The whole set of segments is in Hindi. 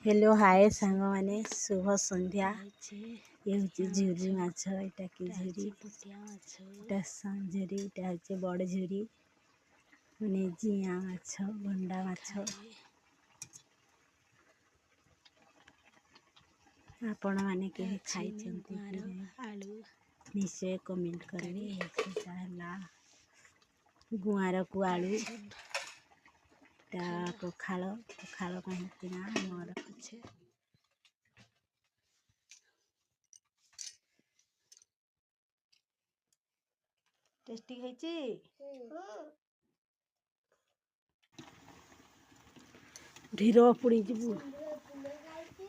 हेलो हाय सांग माने शुभ संध्या। ये हूँ झुरी माछ, एटा कि झुरी एटा झुरी, एटा हूँ बड़ झुरी माने जिया माछ, भंडा माछ। आपण माने के खाई चंती कि निश्चय कमेंट करिए। सेटा हला गुआर को आलू, ता पखाल पखाल कहीं ना मोर टेस्टी होइची। ढीरो पुड़ी जीवु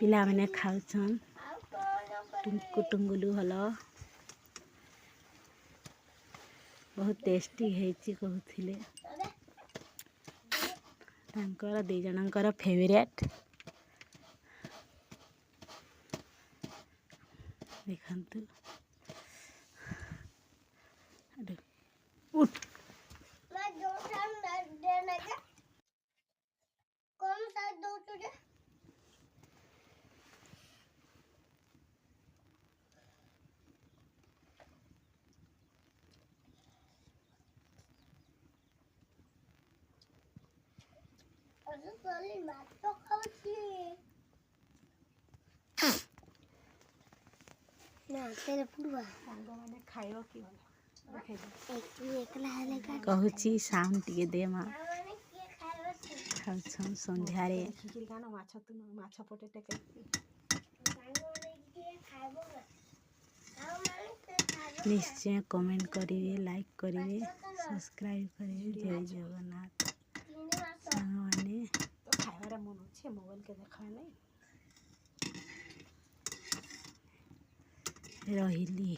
पिला माने खाउछन। टुंकु टुंगुलु हलो बहुत टेस्टी होइची कहूथिले। तांकर दी जनकर फेवरेट देखंतु। उठ कौन सा दो तुझे? अरे साली मैं तो खाऊंगी ना। तेरे पुरवा सांगो माने खाइयो कि देखे एकला हेले का कहूची साउंड टिके दे मा खाउछन संध्या रे खिचड़ी कानो माछ तु माछ पटे टेके सांगो माने के खाइबो निश्चय कमेंट करिए, लाइक करिए, सब्सक्राइब करिए। जय जगन्नाथ। माने तो खाइबार मन अच्छे मोबाइल के देखा नहीं रहिली।